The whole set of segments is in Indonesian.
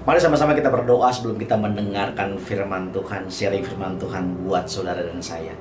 Mari sama-sama kita berdoa sebelum kita mendengarkan firman Tuhan, sharing firman Tuhan buat saudara dan saya.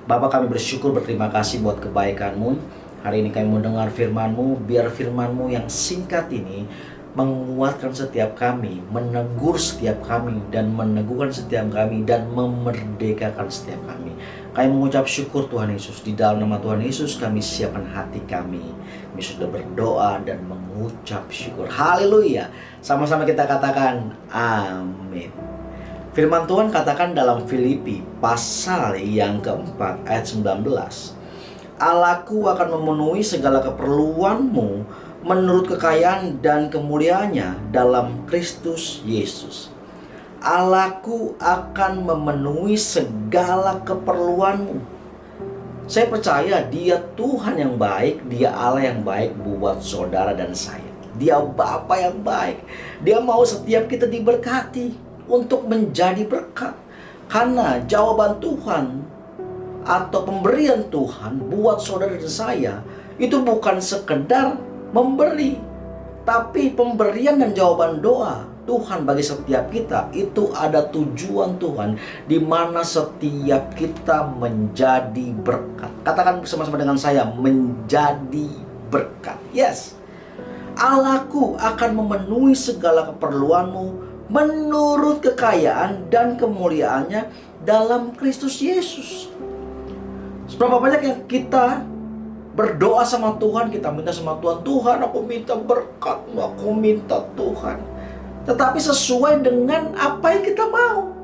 Bapa, kami bersyukur, berterima kasih buat kebaikan-Mu. Hari ini kami mendengar firman-Mu, biar firman-Mu yang singkat ini menguatkan setiap kami, menegur setiap kami, dan meneguhkan setiap kami, dan memerdekakan setiap kami. Kami mengucap syukur Tuhan Yesus. Di dalam nama Tuhan Yesus kami siapkan hati kami. Kami sudah berdoa dan mengucap syukur. Haleluya. Sama-sama kita katakan amin. Firman Tuhan katakan dalam Filipi pasal yang keempat ayat 19. Allahku akan memenuhi segala keperluanmu menurut kekayaan dan kemuliaannya dalam Kristus Yesus. Allahku akan memenuhi segala keperluanmu. Saya percaya Dia Tuhan yang baik, Dia Allah yang baik buat saudara dan saya. Dia Bapa yang baik. Dia mau setiap kita diberkati untuk menjadi berkat. Karena jawaban Tuhan atau pemberian Tuhan buat saudara dan saya itu bukan sekedar memberi, tapi pemberian dan jawaban doa Tuhan bagi setiap kita itu ada tujuan Tuhan, di mana setiap kita menjadi berkat. Katakan bersama-sama dengan saya, menjadi berkat. Yes. Allahku akan memenuhi segala keperluanmu menurut kekayaan dan kemuliaannya dalam Kristus Yesus. Seberapa banyak yang kita berdoa sama Tuhan, kita minta sama Tuhan, Tuhan aku minta berkat-Mu, aku minta Tuhan. Tetapi sesuai dengan apa yang kita mau.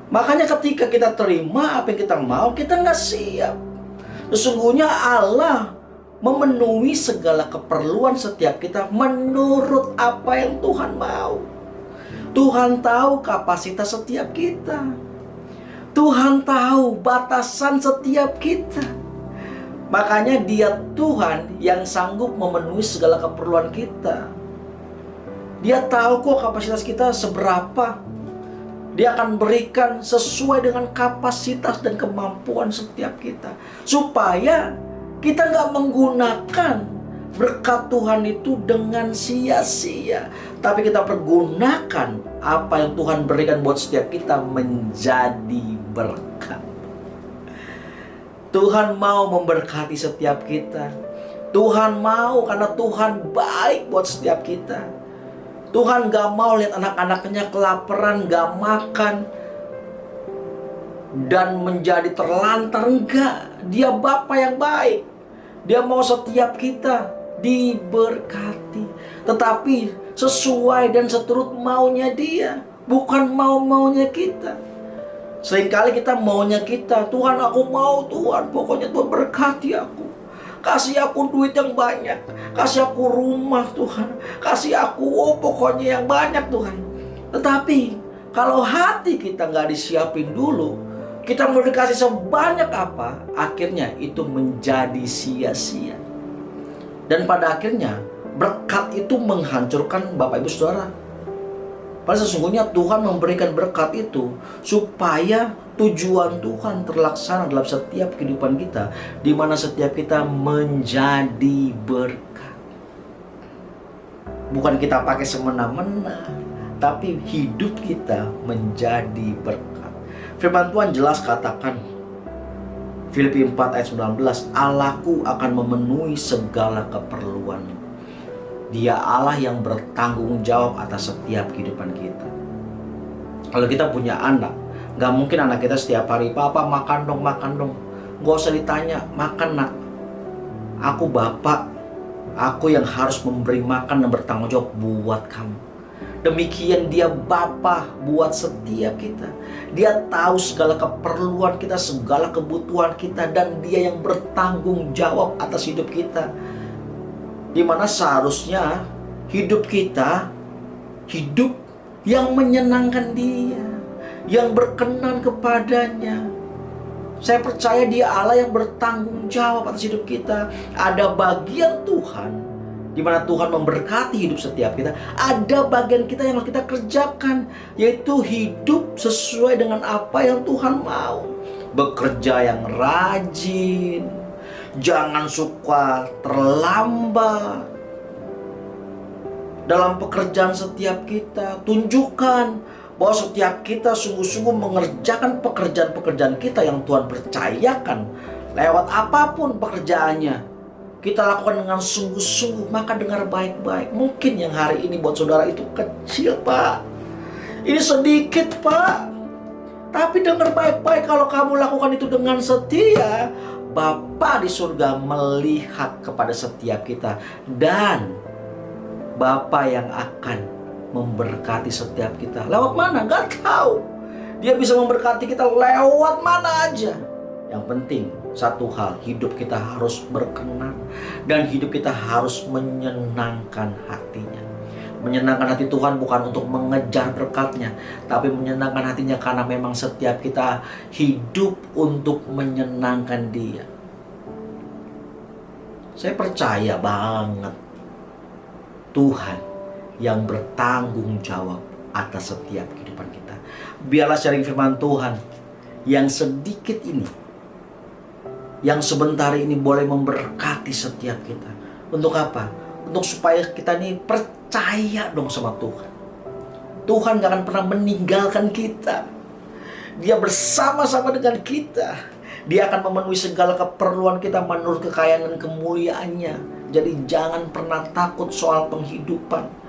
Makanya ketika kita terima apa yang kita mau, kita nggak siap. Sesungguhnya Allah memenuhi segala keperluan setiap kita menurut apa yang Tuhan mau. Tuhan tahu kapasitas setiap kita. Tuhan tahu batasan setiap kita. Makanya Dia Tuhan yang sanggup memenuhi segala keperluan kita. Dia tahu kok kapasitas kita seberapa. Dia akan berikan sesuai dengan kapasitas dan kemampuan setiap kita, supaya kita nggak menggunakan berkat Tuhan itu dengan sia-sia, tapi kita pergunakan apa yang Tuhan berikan buat setiap kita menjadi berkat. Tuhan mau memberkati setiap kita. Tuhan mau, karena Tuhan baik buat setiap kita. Tuhan gak mau lihat anak-anaknya kelaparan, gak makan, dan menjadi terlantar. Enggak. Dia Bapa yang baik. Dia mau setiap kita diberkati, tetapi sesuai dan seturut maunya Dia, bukan mau-maunya kita. Seringkali kita maunya kita, Tuhan aku mau, Tuhan pokoknya Tuhan berkati aku, kasih aku duit yang banyak, kasih aku rumah Tuhan, kasih aku pokoknya yang banyak Tuhan. Tetapi kalau hati kita nggak disiapin dulu, kita mau dikasih sebanyak apa, akhirnya itu menjadi sia-sia. Dan pada akhirnya berkat itu menghancurkan Bapak Ibu Saudara. Padahal sesungguhnya Tuhan memberikan berkat itu supaya tujuan Tuhan terlaksana dalam setiap kehidupan kita, di mana setiap kita menjadi berkat. Bukan kita pakai semena-mena, tapi hidup kita menjadi berkat. Firman Tuhan jelas katakan, Filipi 4 ayat 19, Allahku akan memenuhi segala keperluan. Dia Allah yang bertanggung jawab atas setiap kehidupan kita. Kalau kita punya anak, gak mungkin anak kita setiap hari, Papa makan dong, makan dong. Gak usah ditanya, makan nak. Aku Bapak, aku yang harus memberi makan dan bertanggung jawab buat kamu. Demikian Dia Bapa buat setiap kita. Dia tahu segala keperluan kita, segala kebutuhan kita, dan Dia yang bertanggung jawab atas hidup kita. Dimana seharusnya hidup kita hidup yang menyenangkan Dia, yang berkenan kepadanya. Saya percaya Dia Allah yang bertanggung jawab atas hidup kita. Ada bagian Tuhan di mana Tuhan memberkati hidup setiap kita. Ada bagian kita yang harus kita kerjakan, yaitu hidup sesuai dengan apa yang Tuhan mau. Bekerja yang rajin, jangan suka terlambat, dalam pekerjaan setiap kita. Tunjukkan bahwa setiap kita sungguh-sungguh mengerjakan pekerjaan-pekerjaan kita yang Tuhan percayakan. Lewat apapun pekerjaannya, kita lakukan dengan sungguh-sungguh. Maka dengar baik-baik. Mungkin yang hari ini buat saudara itu kecil, Pak. Ini sedikit, Pak. Tapi dengar baik-baik, kalau kamu lakukan itu dengan setia, Bapa di surga melihat kepada setiap kita. Dan Bapa yang akan memberkati setiap kita. Lewat mana? Gak tahu. Dia bisa memberkati kita lewat mana aja. Yang penting satu hal, hidup kita harus berkenan. Dan hidup kita harus menyenangkan hatinya. Menyenangkan hati Tuhan bukan untuk mengejar berkatnya, tapi menyenangkan hatinya karena memang setiap kita hidup untuk menyenangkan Dia. Saya percaya banget Tuhan yang bertanggung jawab atas setiap kehidupan kita. Biarlah sharing firman Tuhan yang sedikit ini, yang sebentar ini boleh memberkati setiap kita. Untuk apa? Untuk supaya kita ini percaya dong sama Tuhan. Tuhan gak akan pernah meninggalkan kita. Dia bersama-sama dengan kita. Dia akan memenuhi segala keperluan kita menurut kekayaan dan kemuliaannya. Jadi jangan pernah takut soal penghidupan.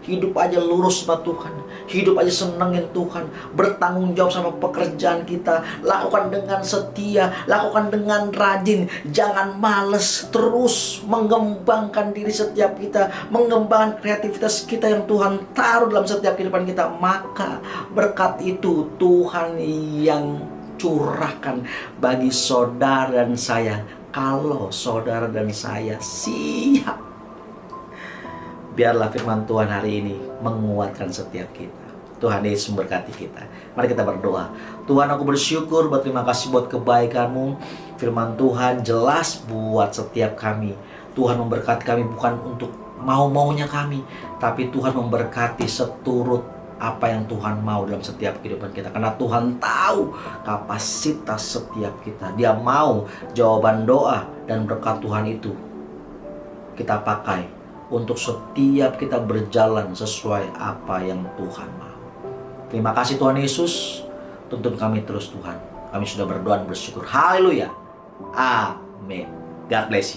Hidup aja lurus sama Tuhan. Hidup aja senengin Tuhan. Bertanggung jawab sama pekerjaan kita. Lakukan dengan setia. Lakukan dengan rajin. Jangan males. Terus mengembangkan diri setiap kita. Mengembangkan kreativitas kita yang Tuhan taruh dalam setiap kehidupan kita. Maka berkat itu Tuhan yang curahkan bagi saudara dan saya. Kalau saudara dan saya siap. Biarlah firman Tuhan hari ini menguatkan setiap kita. Tuhan Yesus memberkati kita. Mari kita berdoa. Tuhan, aku bersyukur, berterima kasih buat kebaikan-Mu. Firman Tuhan jelas buat setiap kami. Tuhan memberkati kami bukan untuk mau-maunya kami, tapi Tuhan memberkati seturut apa yang Tuhan mau dalam setiap kehidupan kita. Karena Tuhan tahu kapasitas setiap kita. Dia mau jawaban doa dan berkat Tuhan itu kita pakai untuk setiap kita berjalan sesuai apa yang Tuhan mau. Terima kasih Tuhan Yesus. Tuntun kami terus Tuhan. Kami sudah berdoa dan bersyukur. Haleluya. Amin. God bless you.